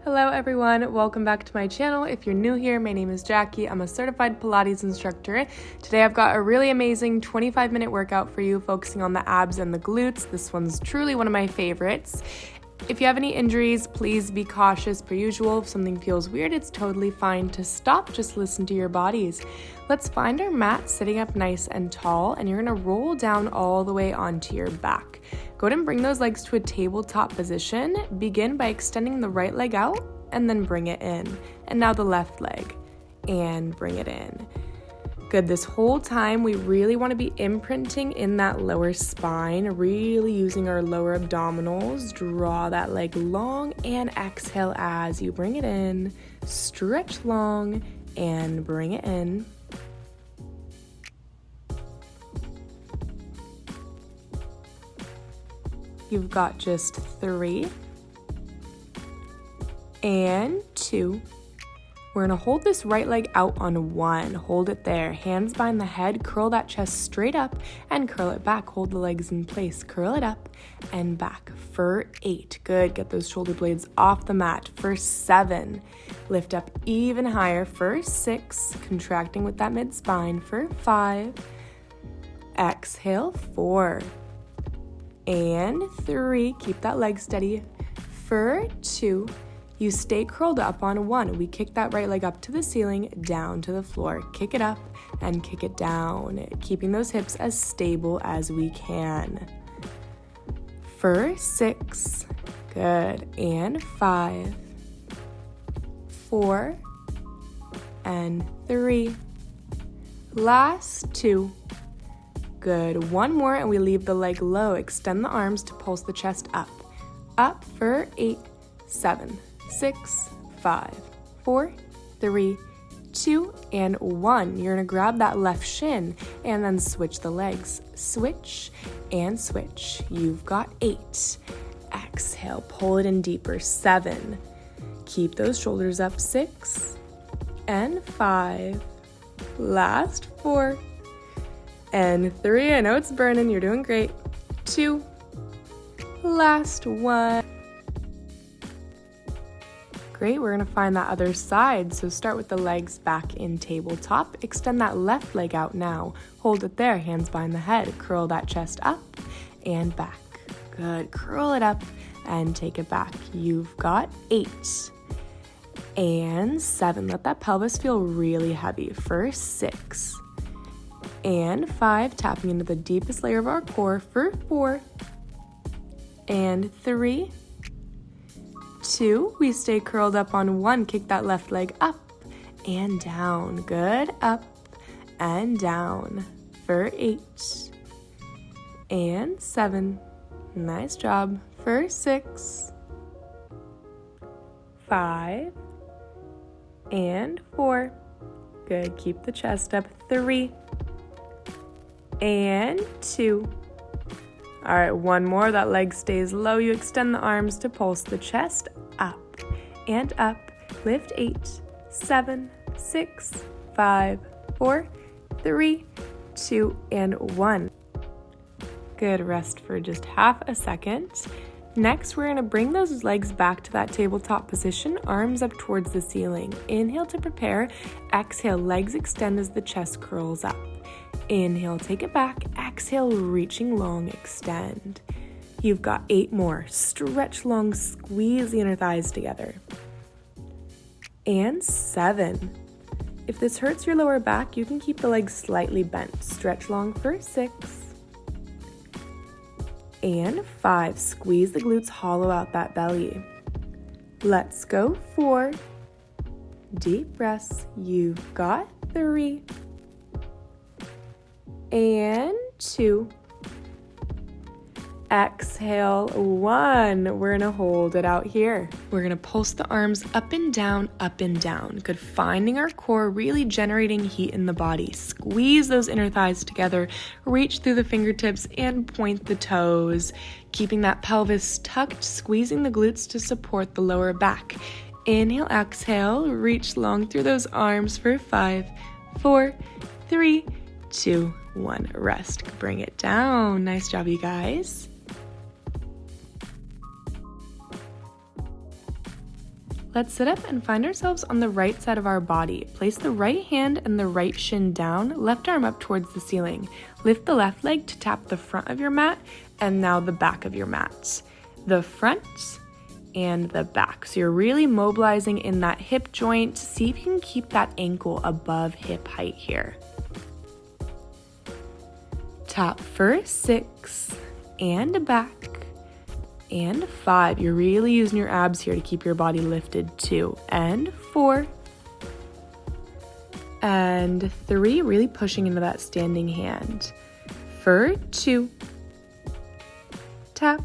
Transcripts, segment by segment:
Hello everyone, welcome back to my channel. If you're new here, my name is Jackie. I'm a certified Pilates instructor. Today I've got a really amazing 25-minute workout for you focusing on the abs and the glutes. This one's truly one of my favorites. If you have any injuries, please be cautious per usual. If something feels weird, it's totally fine to stop. Just listen to your bodies. Let's find our mat sitting up nice and tall, and you're gonna roll down all the way onto your back. Go ahead and bring those legs to a tabletop position. Begin by extending the right leg out and then bring it in. And now the left leg and bring it in. Good. This whole time, we really want to be imprinting in that lower spine, really using our lower abdominals. Draw that leg long and exhale as you bring it in. Stretch long and bring it in. You've got just 3 and 2. We're gonna hold this right leg out on 1. Hold it there. Hands behind the head. Curl that chest straight up and curl it back. Hold the legs in place. Curl it up and back for 8. Good. Get those shoulder blades off the mat for 7. Lift up even higher for 6. Contracting with that mid spine for 5. Exhale, 4. And 3. Keep that leg steady for 2. You stay curled up on 1. We kick that right leg up to the ceiling, down to the floor. Kick it up and kick it down, keeping those hips as stable as we can. For 6. Good. And 5. 4. And 3. Last 2. Good. 1 more and we leave the leg low. Extend the arms to pulse the chest up. Up for 8, 7, 6, 5, 4, 3, 2, and 1. You're gonna grab that left shin and then switch the legs. Switch and switch. You've got 8. Exhale, pull it in deeper. 7. Keep those shoulders up. 6 and 5. Last 4 and 3. I know it's burning. You're doing great. 2. Last 1. Great, we're gonna find that other side. So start with the legs back in tabletop. Extend that left leg out now. Hold it there, hands behind the head. Curl that chest up and back. Good, curl it up and take it back. You've got 8 and 7. Let that pelvis feel really heavy for 6 and 5. Tapping into the deepest layer of our core for 4 and 3. 2, we stay curled up on 1. Kick that left leg up and down. Good. Up and down for 8 and 7. Nice job. For 6, 5 and 4. Good. Keep the chest up. 3 and 2. All right, 1 more. That leg stays low. You extend the arms to pulse the chest up and up. Lift 8, 7, 6, 5, 4, 3, 2, and 1. Good. Rest for just half a second. Next, we're going to bring those legs back to that tabletop position, arms up towards the ceiling. Inhale to prepare. Exhale, legs extend as the chest curls up. Inhale, take it back. Exhale, reaching long, extend. You've got 8 more. Stretch long, squeeze the inner thighs together. And 7. If this hurts your lower back, you can keep the legs slightly bent. Stretch long for 6. And 5. Squeeze the glutes, hollow out that belly. Let's go. 4. Deep breaths. You've got 3. And 2. Exhale. 1. We're gonna hold it out here. We're gonna pulse the arms up and down, up and down. Good. Finding our core, really generating heat in the body. Squeeze those inner thighs together, reach through the fingertips and point the toes. Keeping that pelvis tucked, squeezing the glutes to support the lower back. Inhale, exhale, reach long through those arms for 5, 4, 3, 2, 1. Rest. Bring it down. Nice job, you guys. Let's sit up and find ourselves on the right side of our body. Place the right hand and the right shin down, left arm up towards the ceiling. Lift the left leg to tap the front of your mat and now the back of your mat. The front and the back. So you're really mobilizing in that hip joint. See if you can keep that ankle above hip height here. Tap for 6 and back. And 5, you're really using your abs here to keep your body lifted. 2 and 4 and 3, really pushing into that standing hand. For 2, tap,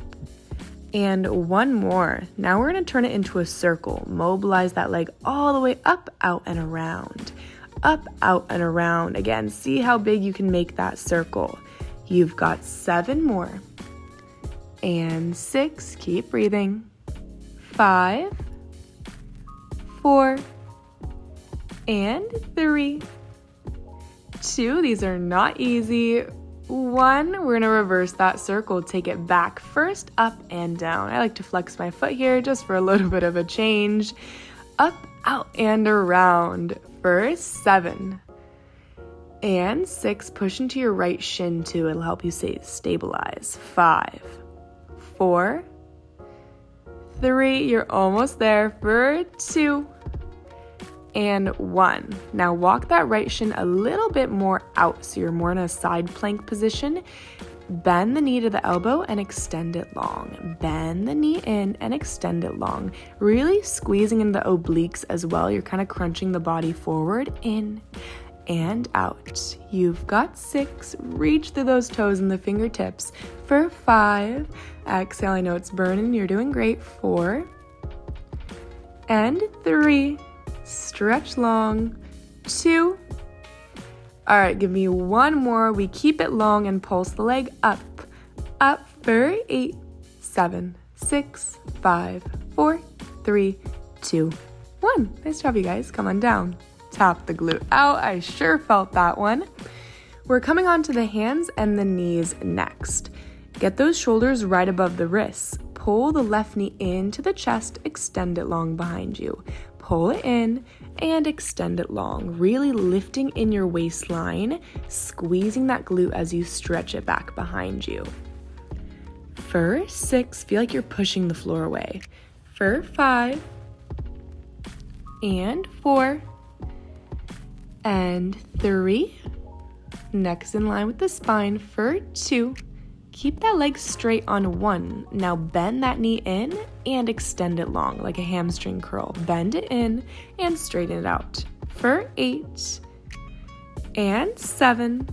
and 1 more. Now we're going to turn it into a circle. Mobilize that leg all the way up, out, and around. Up, out, and around. Again, see how big you can make that circle. You've got 7 more. And 6, keep breathing. 5, 4, and 3, 2, these are not easy. 1, we're gonna reverse that circle, take it back first, up and down. I like to flex my foot here just for a little bit of a change. Up, out, and around for 7. And 6, push into your right shin too, it'll help you stabilize. 5, 4, 3, you're almost there, for 2, and 1. Now walk that right shin a little bit more out so you're more in a side plank position. Bend the knee to the elbow and extend it long. Bend the knee in and extend it long. Really squeezing in the obliques as well. You're kind of crunching the body forward, in and out. You've got 6. Reach through those toes and the fingertips. For 5, exhale, I know it's burning, you're doing great. 4 and 3, stretch long. 2, all right, give me 1 more. We keep it long and pulse the leg up, up for 8, 7, 6, 5, 4, 3, 2, 1. Nice job, you guys. Come on down. Tap the glute out. I sure felt that one. We're coming on to the hands and the knees next. Get those shoulders right above the wrists. Pull the left knee into the chest, extend it long behind you. Pull it in and extend it long, really lifting in your waistline, squeezing that glute as you stretch it back behind you. For 6, feel like you're pushing the floor away. For 5 and 4 and 3, next in line with the spine. For 2, keep that leg straight on 1. Now bend that knee in and extend it long like a hamstring curl. Bend it in and straighten it out. For 8 and 7,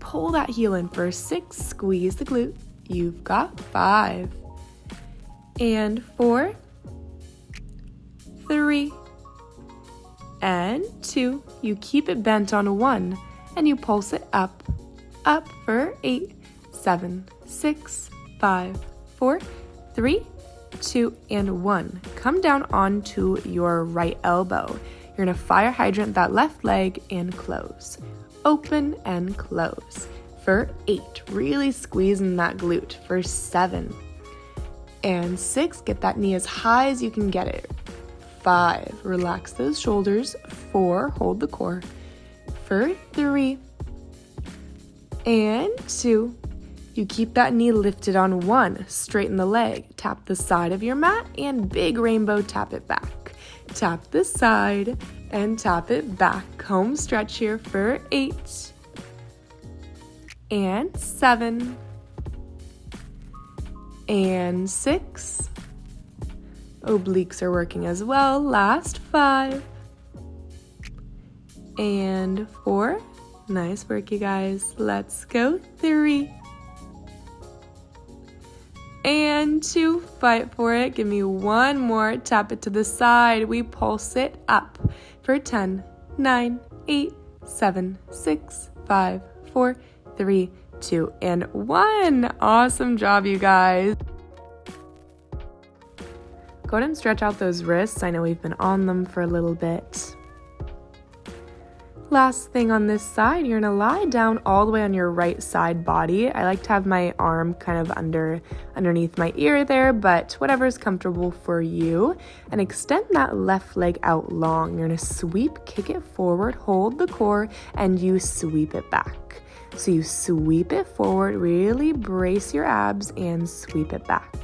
pull that heel in. For 6, squeeze the glute. You've got 5 and 4, 3 and 2. You keep it bent on 1 and you pulse it up, up for 8, 7, 6, 5, 4, 3, 2, and 1. Come down onto your right elbow. You're gonna fire hydrant that left leg and close. Open and close. For 8, really squeezing that glute. For 7 and 6, get that knee as high as you can get it. 5, relax those shoulders. 4, hold the core. For 3 and 2, you keep that knee lifted on 1, straighten the leg, tap the side of your mat, and big rainbow tap it back. Tap the side and tap it back. Home stretch here for 8 and 7 and 6. Obliques are working as well. Last 5 and 4. Nice work, you guys. Let's go. 3 and 2. Fight for it. Give me 1 more. Tap it to the side. We pulse it up for 10, 9, 8, 7, 6, 5, 4, 3, 2, and 1. Awesome job, you guys. Go ahead and stretch out those wrists. I know we've been on them for a little bit. Last thing on this side, you're gonna lie down all the way on your right side body. I like to have my arm kind of underneath my ear there, but whatever is comfortable for you. And extend that left leg out long. You're gonna sweep, kick it forward, hold the core, and you sweep it back. So you sweep it forward, really brace your abs and sweep it back.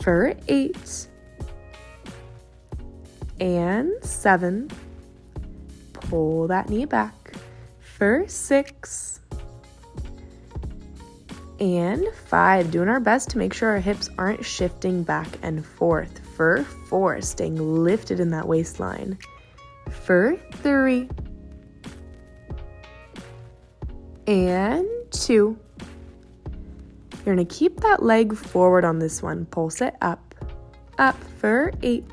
For 8 and 7. Pull that knee back. For 6 and 5. Doing our best to make sure our hips aren't shifting back and forth. For 4, staying lifted in that waistline. For 3 and 2. You're gonna keep that leg forward on this one. Pulse it up, up for 8,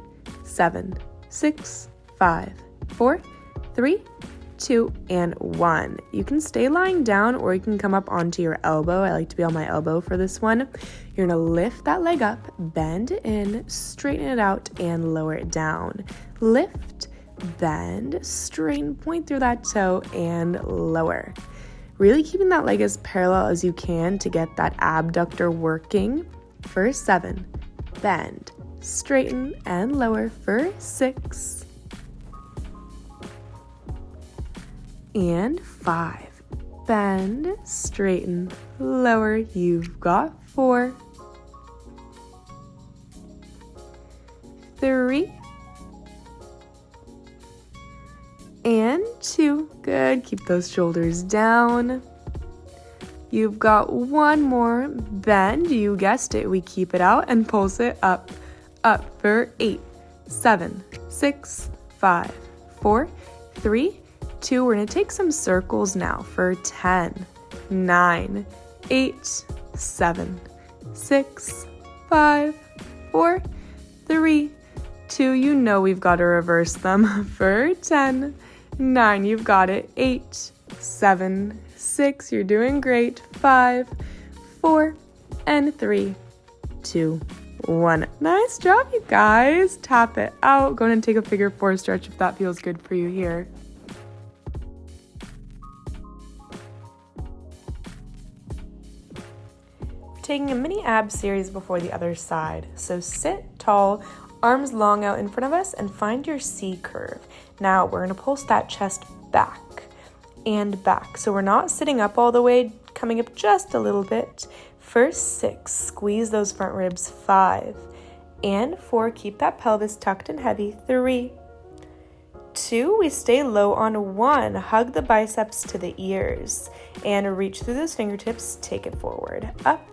7, 6, 5, 4, 3, 2, and 1. You can stay lying down or you can come up onto your elbow. I like to be on my elbow for this one. You're gonna lift that leg up, bend it in, straighten it out, and lower it down. Lift, bend, straighten, point through that toe, and lower. Really keeping that leg as parallel as you can to get that abductor working. For 7, bend, straighten, and lower. For 6 and 5, bend, straighten, lower. You've got 4, 3 and 2. Good. Keep those shoulders down. You've got 1 more. Bend. You guessed it. We keep it out and pulse it up. Up for 8, 7, 6, 5, 4, 3, 2. We're going to take some circles now for 10, 9, 8, 7, 6, 5, 4, 3, 2. You know we've got to reverse them. For 10, 9. You've got it. 8, 7, 6. You're doing great. 5, 4, and 3, 2, 1. Nice job, you guys. Tap it out. Go ahead and take a figure 4 stretch if that feels good for you here. Taking a mini ab series before the other side. So sit tall, arms long out in front of us, and find your C curve. Now we're going to pulse that chest back and back. So we're not sitting up all the way, coming up just a little bit. For 6, squeeze those front ribs. 5 and 4, keep that pelvis tucked and heavy. 3, 2, we stay low on 1. Hug the biceps to the ears and reach through those fingertips. Take it forward, up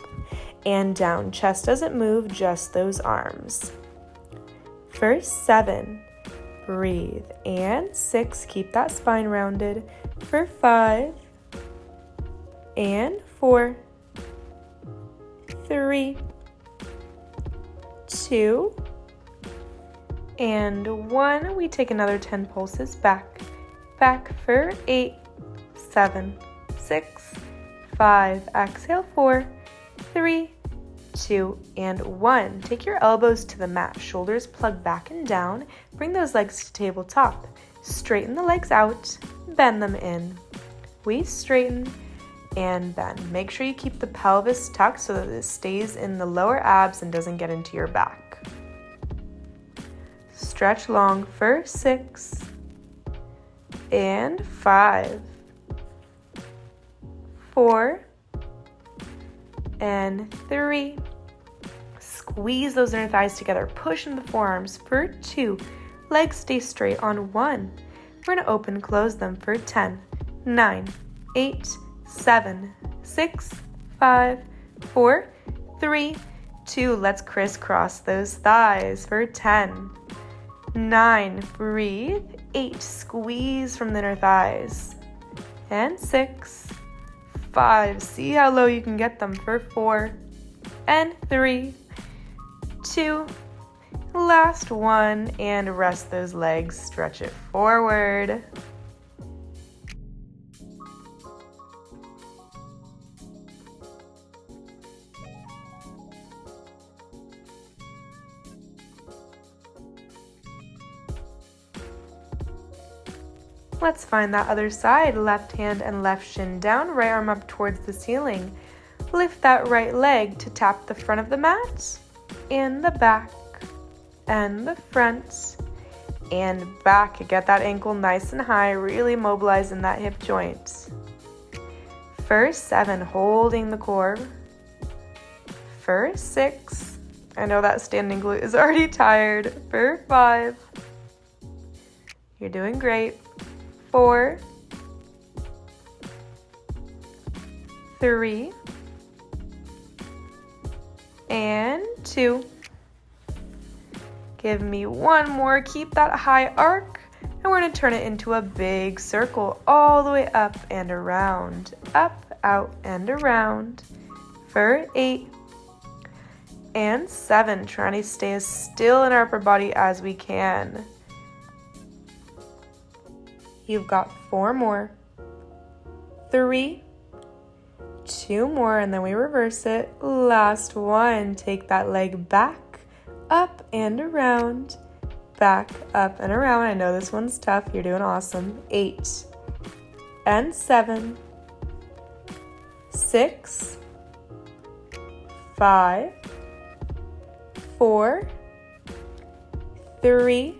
and down. Chest doesn't move, just those arms. For 7, breathe. And 6, keep that spine rounded. For 5 and 4, 3, 2, and 1. We take another 10 pulses back. Back for 8, 7, 6, 5. Exhale, 4, 3, 2, and 1. Take your elbows to the mat. Shoulders plug back and down. Bring those legs to tabletop. Straighten the legs out. Bend them in. We straighten and bend. Make sure you keep the pelvis tucked so that it stays in the lower abs and doesn't get into your back. Stretch long for 6 and 5, 4 and 3. Squeeze those inner thighs together. Push into the forearms for 2. Legs stay straight on 1. We're going to open, close them for 10, 9, 8, 7, 6, 5, 4, 3, 2. Let's crisscross those thighs for 10, 9. Breathe. 8. Squeeze from the inner thighs. And 6, 5. See how low you can get them for 4 and 3, 2. Last one, and rest those legs. Stretch it forward. Let's find that other side. Left hand and left shin down, right arm up towards the ceiling. Lift that right leg to tap the front of the mat, and the back, and the front, and back. Get that ankle nice and high, really mobilizing that hip joint. For 7, holding the core. For 6, I know that standing glute is already tired. For 5, you're doing great. 4, 3, and 2. Give me one more. Keep that high arc, and we're going to turn it into a big circle all the way up and around. Up, out, and around. For 8 and 7. Trying to stay as still in our upper body as we can. You've got 4 more. 3, 2 more, and then we reverse it. Last one. Take that leg back, up and around, back, up and around. I know this one's tough. You're doing awesome. 8 and 7, 6, 5, 4, 3,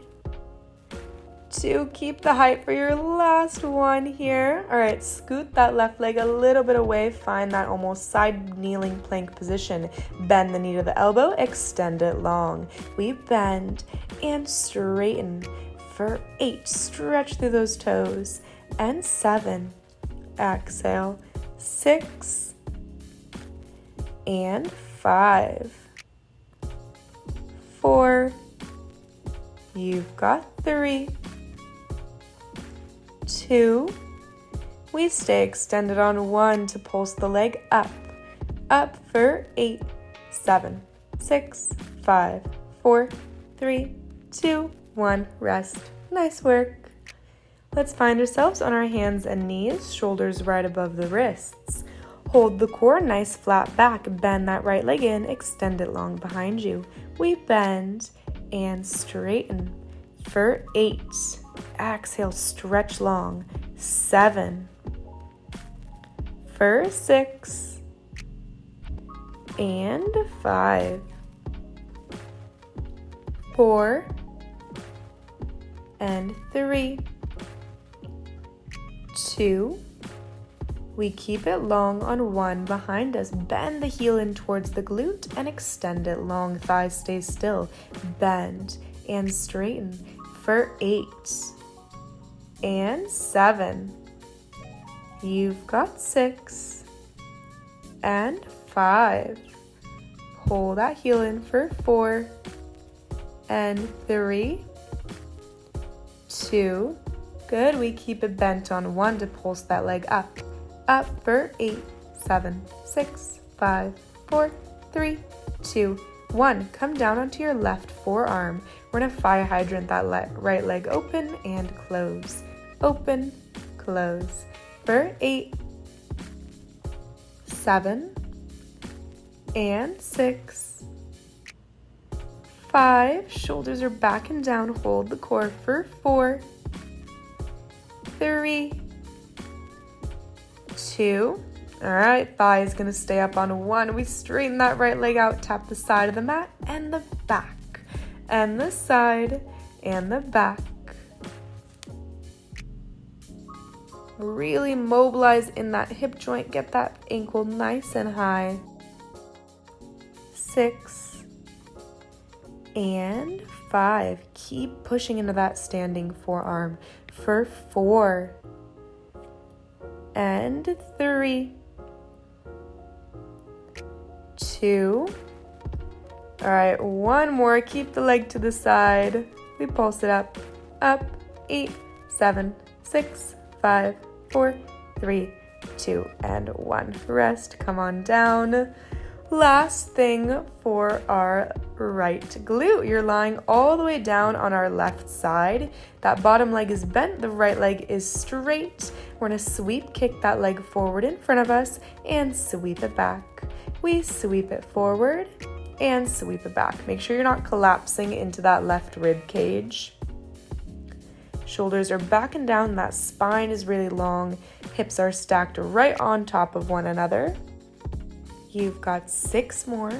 2. Keep the height for your last one here. All right, scoot that left leg a little bit away. Find that almost side kneeling plank position. Bend the knee to the elbow, extend it long. We bend and straighten. For 8, stretch through those toes. And 7, exhale. 6 and 5, 4, you've got 3, 2, we stay extended on 1 to pulse the leg up, up for 8, 7, 6, 5, 4, 3, 2, 1, rest. Nice work. Let's find ourselves on our hands and knees, shoulders right above the wrists. Hold the core nice flat back, bend that right leg in, extend it long behind you. We bend and straighten. For 8, exhale, stretch long. 7, for 6, and 5, 4, and 3, 2, we keep it long on 1 behind us. Bend the heel in towards the glute and extend it long. Thighs stay still. Bend and straighten. For 8 and 7. You've got 6 and 5. Pull that heel in for 4 and 3, 2. Good. We keep it bent on 1 to pulse that leg up. Up for 8, 7, 6, 5, 4, 3, 2, 1. Come down onto your left forearm. We're going to fire hydrant that right leg open and close. Open, close. For 8, 7, and 6, 5. Shoulders are back and down. Hold the core for 4, 3, 2. All right, thigh is going to stay up on 1. We straighten that right leg out, tap the side of the mat and the back, and the side and the back. Really mobilize in that hip joint. Get that ankle nice and high. 6 and 5. Keep pushing into that standing forearm. For 4 and 3, 2. All right, one more. Keep the leg to the side. We pulse it up, 8, 7, 6, 5, 4, 3, 2, and 1. Rest. Come on down. Last thing for our right glute. You're lying all the way down on our left side. That bottom leg is bent. The right leg is straight. We're going to sweep kick that leg forward in front of us and sweep it back. We sweep it forward and sweep it back. Make sure you're not collapsing into that left rib cage. Shoulders are back and down, that spine is really long, hips are stacked right on top of one another. You've got 6 more.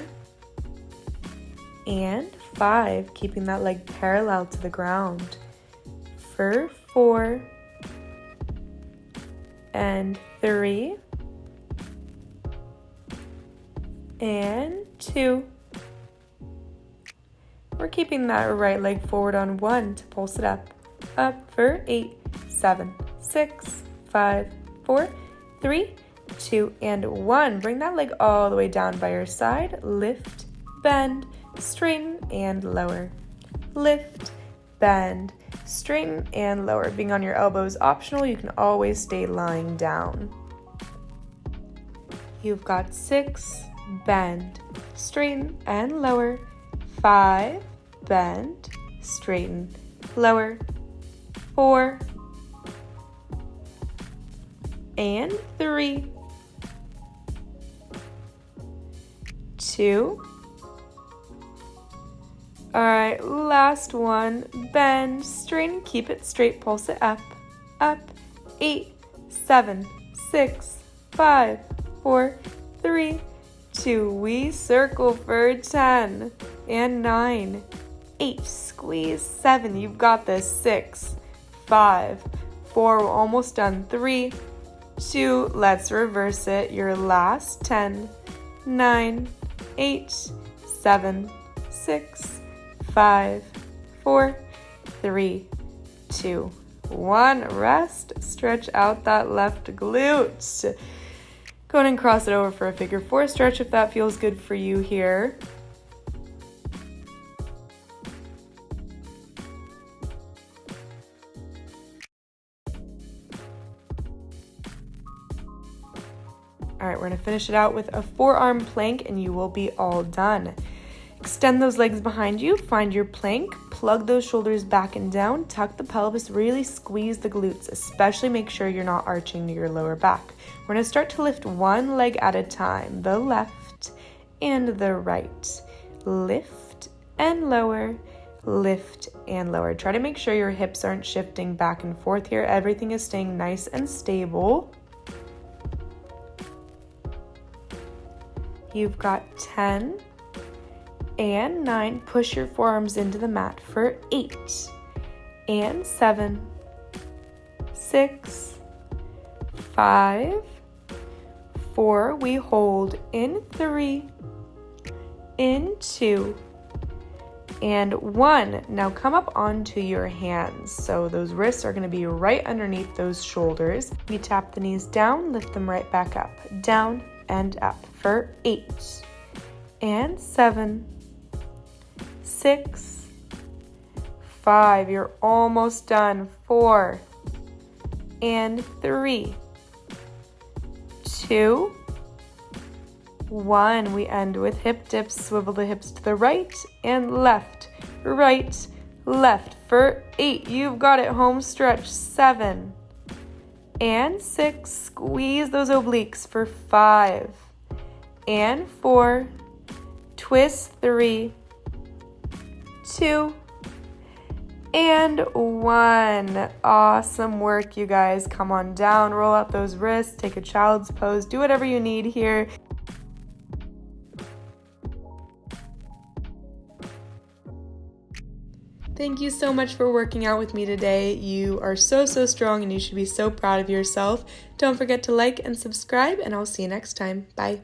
And 5, keeping that leg parallel to the ground. For 4. And 3. And 2. We're keeping that right leg forward on 1 to pulse it up. Up for 8, 7, 6, 5, 4, 3, 2, and 1. Bring that leg all the way down by your side. Lift, bend, straighten, and lower. Lift, bend, straighten, and lower. Being on your elbows optional, you can always stay lying down. You've got 6, bend, straighten, and lower. 5, bend, straighten, lower. 4, and 3, 2. All right, last one. Bend, straighten, keep it straight, pulse it up, up. 8, 7, 6, 5, 4, 3, 2. We circle for 10 and 9, 8. Squeeze 7. You've got this. 6, 5, 4. We're almost done. 3, 2. Let's reverse it. Your last 10, 9, 8, 7, 6, 5, 4, 3, 2, 1. Rest. Stretch out that left glute. Go ahead and cross it over for a figure 4 stretch if that feels good for you here. All right, we're gonna finish it out with a forearm plank and you will be all done. Extend those legs behind you, find your plank, plug those shoulders back and down, tuck the pelvis, really squeeze the glutes, especially make sure you're not arching your lower back. We're gonna start to lift one leg at a time, the left and the right. Lift and lower, lift and lower. Try to make sure your hips aren't shifting back and forth here. Everything is staying nice and stable. You've got 10 and 9. Push your forearms into the mat for 8 and 7, 6, 5, 4. We hold in 3, in 2, and 1. Now come up onto your hands. So those wrists are going to be right underneath those shoulders. You tap the knees down, lift them right back up, down and up for 8 and 7, 6, 5. You're almost done. 4 and 3, 2, 1. We end with hip dips. Swivel the hips to the right and left, right, left for 8. You've got it. Home stretch. 7 and 6. Squeeze those obliques for 5 and 4. Twist. 3, 2, and 1. Awesome work, you guys. Come on down, roll out those wrists, take a child's pose, do whatever you need here. Thank you so much for working out with me today. You are so strong and you should be so proud of yourself. Don't forget to like and subscribe, and I'll see you next time. Bye.